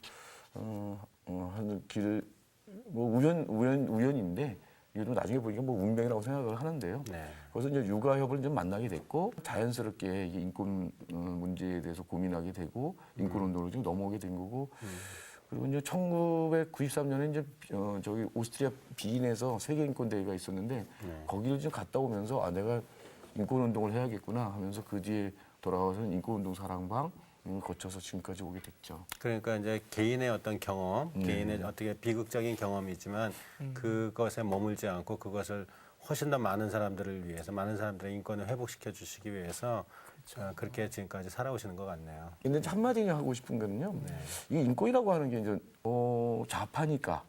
하는 길을 뭐 우연인데 이거 나중에 보니까 뭐 운명이라고 생각을 하는데요. 그래서 이제 육아협을 좀 만나게 됐고 자연스럽게 이게 인권 문제에 대해서 고민하게 되고 인권 운동으로 좀 넘어오게 된 거고 그리고 이제 1993년에 이제 저기 오스트리아 비인에서 세계 인권 대회가 있었는데 거기를 좀 갔다 오면서 아 내가 인권 운동을 해야겠구나 하면서 그 뒤에 돌아와서 인권 운동 사랑방 거쳐서 지금까지 오게 됐죠. 그러니까 이제 개인의 어떤 경험, 개인의 어떻게 비극적인 경험이지만 그것에 머물지 않고 그것을 훨씬 더 많은 사람들을 위해서 많은 사람들의 인권을 회복시켜 주시기 위해서 그렇게 지금까지 살아오시는 것 같네요. 근데 한마디 하고 싶은 거는요. 이 인권이라고 하는 게 이제 좌파니까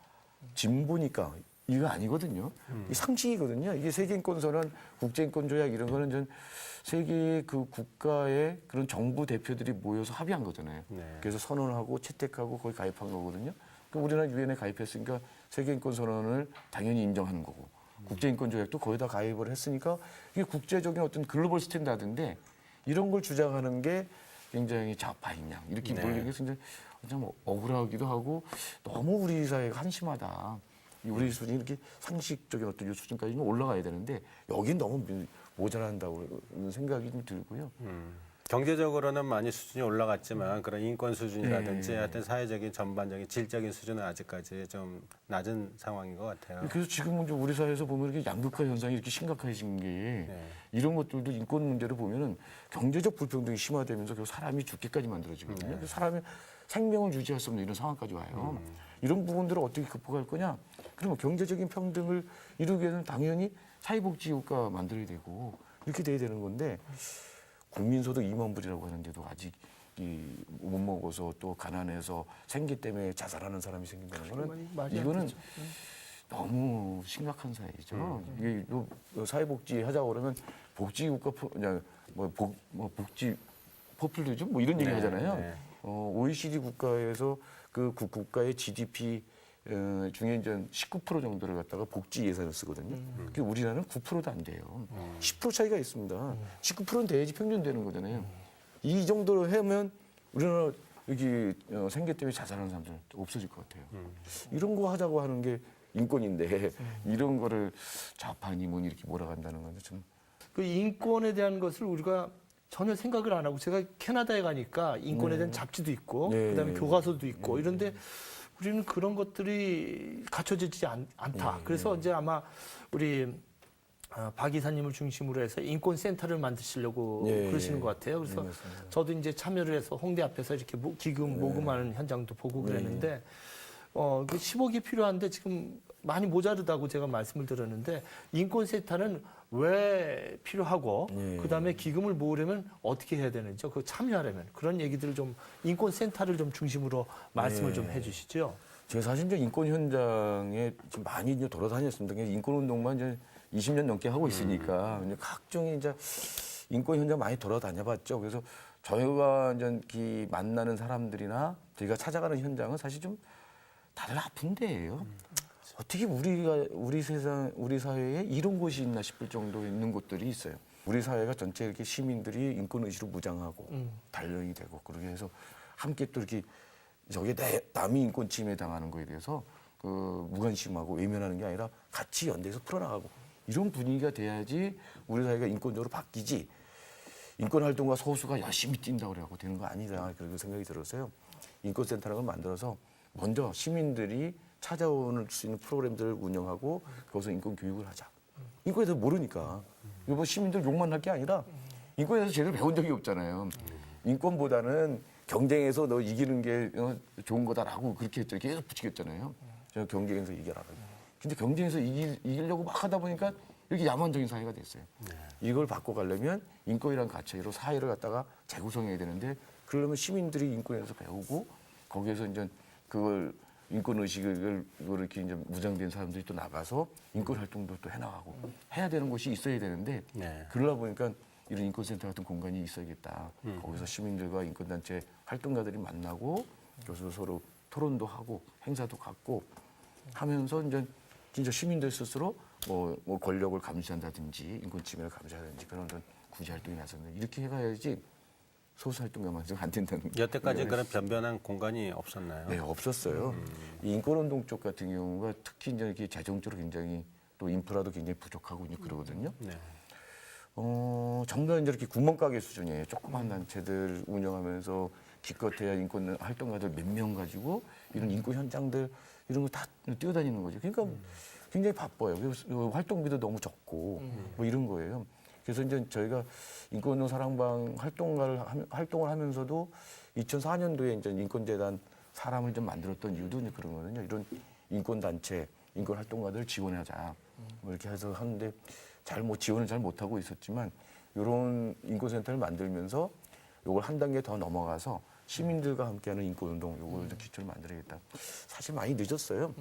진보니까 이거 아니거든요. 이 상식이거든요. 이게 세계인권선언, 국제인권조약 이런 거는 전 세계 그 국가의 그런 정부 대표들이 모여서 합의한 거잖아요. 그래서 선언하고 채택하고 거기 가입한 거거든요. 그럼 우리나라 유엔에 가입했으니까 세계인권선언을 당연히 인정하는 거고 국제인권조약도 거기다 가입을 했으니까 이게 국제적인 어떤 글로벌 스탠다드인데 이런 걸 주장하는 게 굉장히 좌파인 양 이렇게 놀리게 해서 좀 억울하기도 하고 너무 우리 사회가 한심하다. 우리 수준이 이렇게 상식적인 어떤 수준까지 올라가야 되는데 여긴 너무 모자란다고 생각이 좀 들고요. 경제적으로는 많이 수준이 올라갔지만 그런 인권 수준이라든지 하여튼 사회적인 전반적인 질적인 수준은 아직까지 좀 낮은 상황인 것 같아요. 그래서 지금 이제 우리 사회에서 보면 이렇게 양극화 현상이 이렇게 심각해진 게 이런 것들도 인권 문제를 보면은 경제적 불평등이 심화되면서 결국 사람이 죽기까지 만들어지거든요. 사람의 생명을 유지할 수 없는 이런 상황까지 와요. 이런 부분들을 어떻게 극복할 거냐? 그러면 경제적인 평등을 이루기 위해서는 당연히 사회복지국가 만들어야 되고 이렇게 돼야 되는 건데 국민소득 2만 불이라고 하는데도 아직 못 먹어서 또 가난해서 생계 때문에 자살하는 사람이 생긴다는 거는 이거는 너무 심각한 사회죠. 이게 사회복지 하자고 그러면 복지국가 복지 포퓰리즘 뭐 이런 얘기 하잖아요. OECD 국가에서 그 국가의 GDP 중에 이제 19% 정도를 갖다가 복지 예산을 쓰거든요. 그게 우리나라는 9%도 안 돼요. 10% 차이가 있습니다. 19%는 돼야지 평균 되는 거잖아요. 이 정도로 하면 우리나라 여기 생계 때문에 자살하는 사람들 없어질 것 같아요. 이런 거 하자고 하는 게 인권인데 이런 거를 좌파니 뭐니 이렇게 몰아간다는 건 좀. 그 인권에 대한 것을 우리가 전혀 생각을 안 하고 제가 캐나다에 가니까 인권에 대한 잡지도 있고 네. 그다음에 교과서도 있고 이런데 우리는 그런 것들이 갖춰지지 않다. 그래서 이제 아마 우리 박 이사님을 중심으로 해서 인권센터를 만드시려고 그러시는 것 같아요. 그래서 저도 이제 참여를 해서 홍대 앞에서 이렇게 기금 모금하는 현장도 보고 그랬는데 그 10억이 필요한데 지금 많이 모자르다고 제가 말씀을 드렸는데 인권센터는 왜 필요하고 그다음에 기금을 모으려면 어떻게 해야 되는지 그 참여하려면 그런 얘기들을 좀 인권센터를 좀 중심으로 말씀을 좀 해주시죠. 제가 사실 이제 인권 현장에 좀 많이 이제 돌아다녔습니다. 인권 운동만 이제 20년 넘게 하고 있으니까 이제 각종의 이제 인권 현장 많이 돌아다녀봤죠. 그래서 저희가 이제 만나는 사람들이나 저희가 찾아가는 현장은 사실 좀 다들 아픈 데예요. 어떻게 우리 세상, 우리 사회에 이런 곳이 있나 싶을 정도 있는 곳들이 있어요. 우리 사회가 전체 이렇게 시민들이 인권 의식으로 무장하고 단련이 되고 그러게 해서 함께 또 이렇게 저게 남이 인권 침해 당하는 거에 대해서 무관심하고 외면하는 게 아니라 같이 연대해서 풀어나가고 이런 분위기가 돼야지 우리 사회가 인권적으로 바뀌지. 인권 활동가 소수가 열심히 뛴다고 그래갖고 되는 거 아니다. 그런 생각이 들었어요. 인권센터라는 걸 만들어서 먼저 시민들이 찾아올 수 있는 프로그램들을 운영하고 거기서 인권 교육을 하자. 인권에 대해서 모르니까. 이거 시민들 욕만 할 게 아니라 인권에 대해서 제대로 배운 적이 없잖아요. 인권보다는 경쟁에서 너 이기는 게 좋은 거다라고 그렇게 했죠. 계속 붙이겠잖아요. 제가 경쟁에서 이겨라. 근데 경쟁에서 이기려고 막 하다 보니까 이렇게 야만적인 사회가 됐어요. 이걸 바꿔가려면 인권이라는 가치로 사회를 갖다가 재구성해야 되는데 그러려면 시민들이 인권에 대해서 배우고 거기에서 이제 그걸 인권 의식을 이렇게 이제 무장된 사람들이 또 나가서 인권 활동도 또 해나가고 해야 되는 곳이 있어야 되는데 그러다 보니까 이런 인권센터 같은 공간이 있어야겠다. 거기서 시민들과 인권단체 활동가들이 만나고 교수도 서로 토론도 하고 행사도 갖고 하면서 이제 진짜 시민들 스스로 뭐 권력을 감시한다든지 인권 침해를 감시하든지 그런 구제 활동이 나섰는데 이렇게 해가야지 소수 활동가만 안 된다는 거예요. 여태까지 그런 변변한 공간이 없었나요? 네, 없었어요. 이 인권운동 쪽 같은 경우가 특히 이제 이렇게 재정적으로 굉장히 또 인프라도 굉장히 부족하고 이제 그러거든요. 정말 이제 이렇게 구멍가게 수준이에요. 조그만 단체들 운영하면서 기껏해야 인권 활동가들 몇 명 가지고 이런 인권 현장들 이런 거 다 뛰어다니는 거죠. 그러니까 굉장히 바빠요. 그래서 활동비도 너무 적고 뭐 이런 거예요. 그래서 이제 저희가 인권운동 사랑방 활동을 하면서도 2004년도에 이제 인권재단 사람을 좀 만들었던 이유도 이제 그런 거거든요. 이런 인권단체, 인권활동가들 지원하자. 뭐 이렇게 해서 하는데 지원을 잘 못하고 있었지만 이런 인권센터를 만들면서 이걸 한 단계 더 넘어가서 시민들과 함께하는 인권운동 이걸 기초를 만들어야겠다. 사실 많이 늦었어요.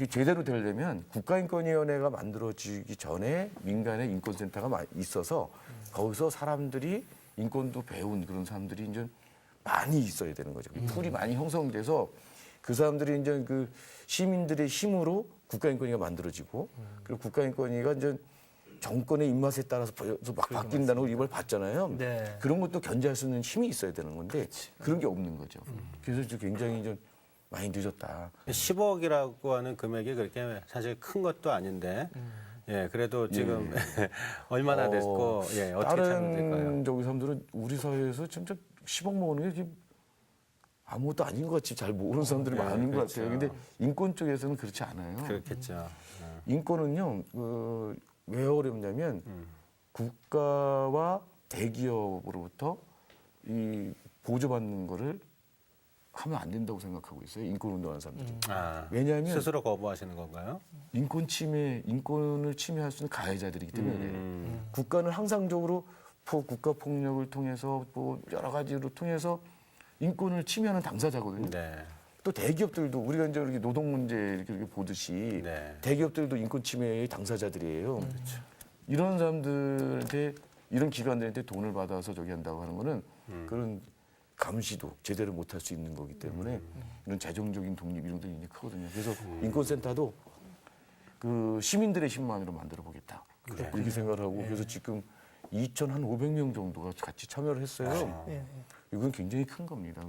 제대로 되려면 국가인권위원회가 만들어지기 전에 민간의 인권센터가 있어서 거기서 사람들이 인권도 배운 그런 사람들이 이제 많이 있어야 되는 거죠. 풀이 많이 형성돼서 그 사람들이 이제 그 시민들의 힘으로 국가인권위가 만들어지고 그리고 국가인권위가 이제 정권의 입맛에 따라서 막 바뀐다는 걸 이걸 봤잖아요. 네. 그런 것도 견제할 수 있는 힘이 있어야 되는 건데 그런 게 없는 거죠. 그래서 굉장히 좀 많이 늦었다. 10억이라고 하는 금액이 그렇게 사실 큰 것도 아닌데, 그래도 지금 얼마나 됐고, 어떻게 참여될까요? 다른 저기 사람들은 우리 사회에서 진짜 10억 모으는 게 아무것도 아닌 것 같이 잘 모르는 사람들이 많은 것 같아요. 근데 인권 쪽에서는 그렇지 않아요. 그렇겠죠. 인권은요, 왜 어렵냐면 국가와 대기업으로부터 이 보조받는 거를 하면 안 된다고 생각하고 있어요. 인권운동하는 사람들이. 왜냐하면 스스로 거부하시는 건가요? 인권을 침해할 수 있는 가해자들이기 때문에 국가는 항상적으로 국가 폭력을 통해서 뭐 여러 가지로 통해서 인권을 침해하는 당사자거든요. 또 대기업들도 우리가 이제 이렇게 노동 문제 이렇게 보듯이 대기업들도 인권 침해의 당사자들이에요. 이런 사람들한테 이런 기관들한테 돈을 받아서 저기 한다고 하는 거는 그런 감시도 제대로 못할 수 있는 거기 때문에 이런 재정적인 독립 이런 게 굉장히 크거든요. 그래서 인권센터도 그 시민들의 힘만으로 만들어 보겠다. 그렇게 생각을 하고 그래서 지금 2,500명 정도가 같이 참여를 했어요. 이건 굉장히 큰 겁니다.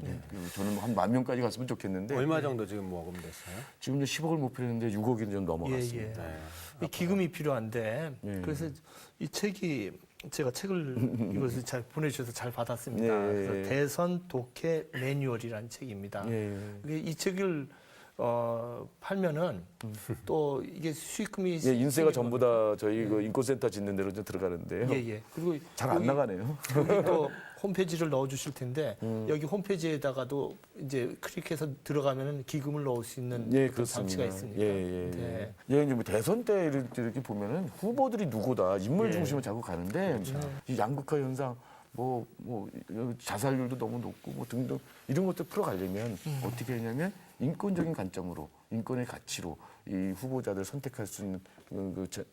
저는 한 10,000명까지 갔으면 좋겠는데 얼마 정도 지금 모금됐어요? 지금 10억을 목표했는데 6억이 좀 넘어갔습니다. 이 기금이 필요한데 그래서 이 책이 제가 책을 이것을 잘 보내주셔서 잘 받았습니다. 예. 그래서 대선 독해 매뉴얼이라는 책입니다. 예. 이 책을 팔면은 또 이게 수익금이 예, 인쇄가 전부 다 저희 그 인권센터 짓는 데로 좀 들어가는데요. 예. 그리고 잘 안 나가네요. 여기 또 홈페이지를 넣어주실 텐데 여기 홈페이지에다가도 이제 클릭해서 들어가면은 기금을 넣을 수 있는 예, 그런 장치가 있습니다. 예. 네. 예, 이제 뭐 대선 때 이렇게 보면은 후보들이 누구다 인물 예. 중심으로 자꾸 가는데 이 양극화 현상 뭐 자살률도 너무 높고 뭐 등등 이런 것들 풀어가려면 어떻게 하냐면 인권적인 관점으로 인권의 가치로 이 후보자들 선택할 수 있는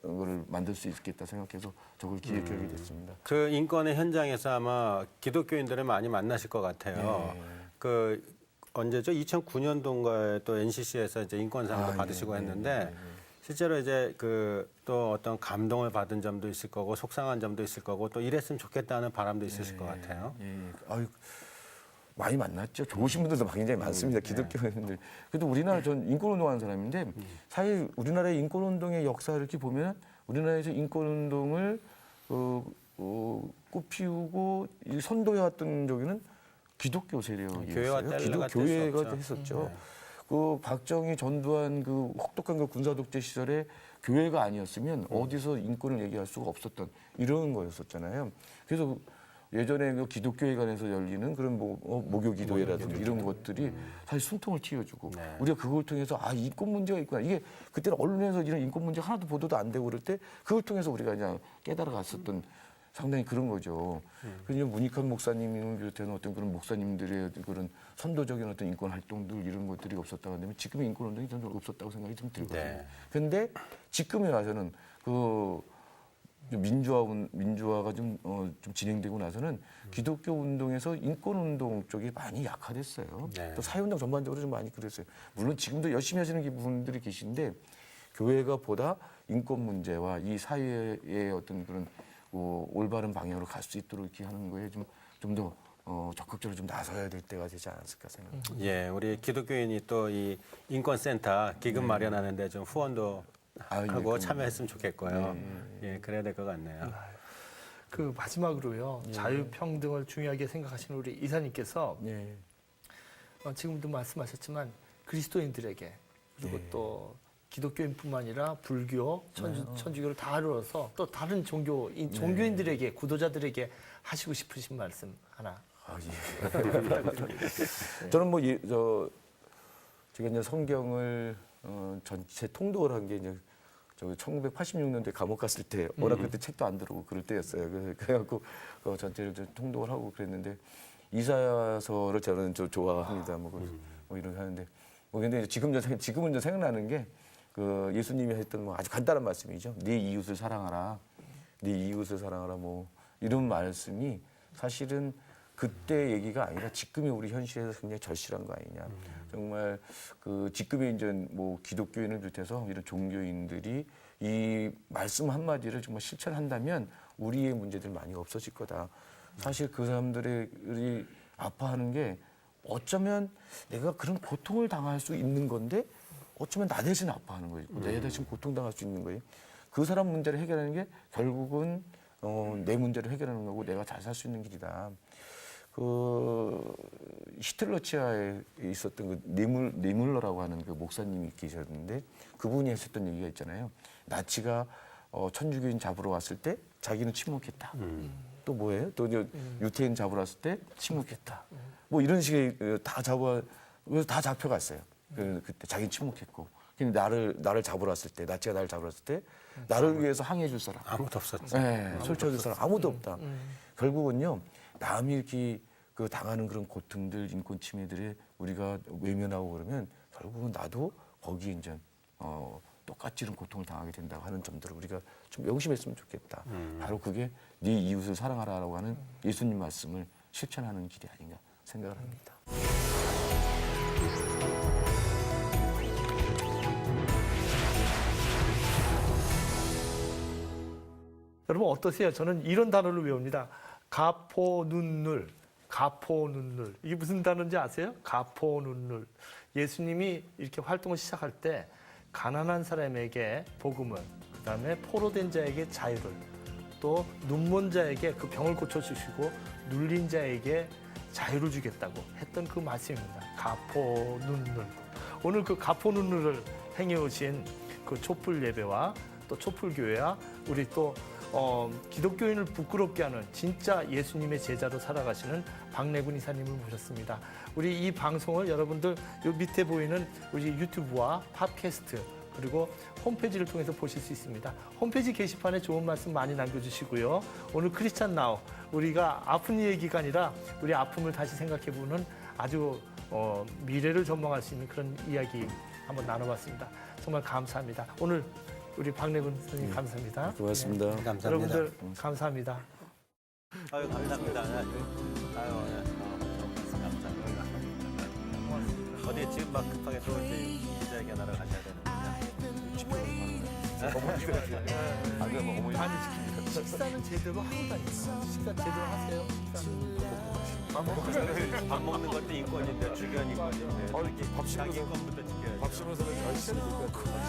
그거를 만들 수 있겠다 생각해서 저걸 기획하게 됐습니다. 그 인권의 현장에서 아마 기독교인들을 많이 만나실 것 같아요. 그 언제죠? 2009년도인가에 또 NCC에서 이제 인권상도 받으시고 했는데 실제로 이제 그 또 어떤 감동을 받은 점도 있을 거고 속상한 점도 있을 거고 또 이랬으면 좋겠다는 바람도 있으실 것 같아요. 아유, 많이 만났죠. 좋으신 분들도 굉장히 많습니다. 기독교인들. 그래도 우리나라 전 인권운동하는 사람인데 사실 우리나라의 인권운동의 역사를 이렇게 보면 우리나라에서 인권운동을 꽃피우고 선도해왔던 적에는 기독교 세력이었어요. 기독교회가 했었죠. 그 박정희 전두환 그 혹독한 그 군사 독재 시절에 교회가 아니었으면 어디서 인권을 얘기할 수가 없었던 이런 거였었잖아요. 그래서 예전에 그 기독교회관에서 열리는 그런 목요 기도회라든지 이런 것들이 사실 숨통을 틔워주고 우리가 그걸 통해서 인권 문제가 있구나. 이게 그때는 언론에서 이런 인권 문제 하나도 보도도 안 되고 그럴 때 그걸 통해서 우리가 그냥 깨달아갔었던 상당히 그런 거죠. 그래서 문익환 목사님을 비롯한 어떤 그런 목사님들의 그런 선도적인 어떤 인권 활동들 이런 것들이 없었다고 하면 지금의 인권 운동이 전혀 없었다고 생각이 좀 들거든요. 그런데 지금에 와서는 그 민주화가 좀 진행되고 나서는 기독교 운동에서 인권 운동 쪽이 많이 약화됐어요. 또 사회운동 전반적으로 좀 많이 그랬어요. 물론 지금도 열심히 하시는 분들이 계신데 교회가 보다 인권 문제와 이 사회의 어떤 그런 올바른 방향으로 갈 수 있도록 이렇게 하는 거에 좀 더 적극적으로 좀 나서야 될 때가 되지 않았을까 생각합니다. 예, 우리 기독교인이 또 이 인권센터 기금 마련하는데 좀 후원도 하고 참여했으면 좋겠고요. 예, 그래야 될 것 같네요. 그 마지막으로요. 자유평등을 중요하게 생각하시는 우리 이사님께서 지금도 말씀하셨지만 그리스도인들에게 그리고 또 기독교인뿐만 아니라 불교, 천주교를 다 이루어서 또 다른 종교인들에게 구도자들에게 하시고 싶으신 말씀 하나. 저는 제가 이제 성경을 전체 통독을 한 게 이제 1986년도에 감옥 갔을 때 워낙 그때 책도 안 들어오고 그럴 때였어요. 그래갖고 전체를 통독을 하고 그랬는데 이사야서를 저는 좀 좋아합니다. 뭐 이런 하는데 근데 지금은 좀 생각나는 게 그 예수님이 했던 아주 간단한 말씀이죠. 네 이웃을 사랑하라. 네 이웃을 사랑하라. 뭐 이런 말씀이 사실은 그때 얘기가 아니라 지금의 우리 현실에서 굉장히 절실한 거 아니냐. 정말 그 지금의 이제 뭐 기독교인을 비롯해서 이런 종교인들이 이 말씀 한마디를 정말 실천한다면 우리의 문제들 많이 없어질 거다. 사실 그 사람들이 아파하는 게 어쩌면 내가 그런 고통을 당할 수 있는 건데 어쩌면 나 대신 아파하는 거예요. 내 대신 고통당할 수 있는 거예요. 그 사람 문제를 해결하는 게 결국은 내 문제를 해결하는 거고 내가 잘 살 수 있는 길이다. 그 히틀러치아에 있었던 그 네물러라고 하는 그 목사님이 계셨는데 그분이 했었던 얘기가 있잖아요. 나치가 천주교인 잡으러 왔을 때 자기는 침묵했다. 또 뭐예요? 또 유태인 잡으러 왔을 때 침묵했다. 뭐 이런 식의 다 잡혀갔어요. 그때 자기는 침묵했고. 근데 나를 잡으러 왔을 때, 나치가 나를 잡으러 왔을 때 나를 위해서 항해해 줄 사람 아무도 없었죠. 네, 설치해 줄 사람 아무도 없다. 결국은요. 남이 이렇게 그 당하는 그런 고통들, 인권 침해들에 우리가 외면하고 그러면 결국은 나도 거기에 이제 똑같이 이런 고통을 당하게 된다고 하는 점들을 우리가 좀 명심했으면 좋겠다. 바로 그게 네 이웃을 사랑하라라고 하는 예수님 말씀을 실천하는 길이 아닌가 생각을 합니다. 여러분 어떠세요? 저는 이런 단어를 외웁니다. 가포눈물. 이게 무슨 단어인지 아세요? 가포눈물. 예수님이 이렇게 활동을 시작할 때 가난한 사람에게 복음을, 그다음에 포로된 자에게 자유를, 또 눈먼 자에게 그 병을 고쳐주시고 눌린 자에게 자유를 주겠다고 했던 그 말씀입니다. 가포 눈물. 오늘 그 가포 눈물을 행해오신 그 촛불 예배와 또 촛불 교회와 우리 또 기독교인을 부끄럽게 하는 진짜 예수님의 제자로 살아가시는 박래군 이사님을 모셨습니다. 우리 이 방송을 여러분들 요 밑에 보이는 우리 유튜브와 팟캐스트 그리고 홈페이지를 통해서 보실 수 있습니다. 홈페이지 게시판에 좋은 말씀 많이 남겨주시고요. 오늘 크리스찬 나우 우리가 아픈 얘기가 아니라 우리 아픔을 다시 생각해보는 아주 미래를 전망할 수 있는 그런 이야기 한번 나눠봤습니다. 정말 감사합니다. 오늘 우리 박래군 선생님 감사합니다. 고맙습니다. 네. 감사합니다. 여러분들 감사합니다. 아유 감사합니다. 어디 지금 막 급하게 또 이제 기자회견하러 가셔야 되는데. 아니 식사는 제대로 하고 다니세요. 식사 제대로 하세요. 밥 먹는 것도 인권인데 중요한 인권인데 자기 인권부터 지켜야죠. 밥 씹어서 잘 씹는 것 같아요.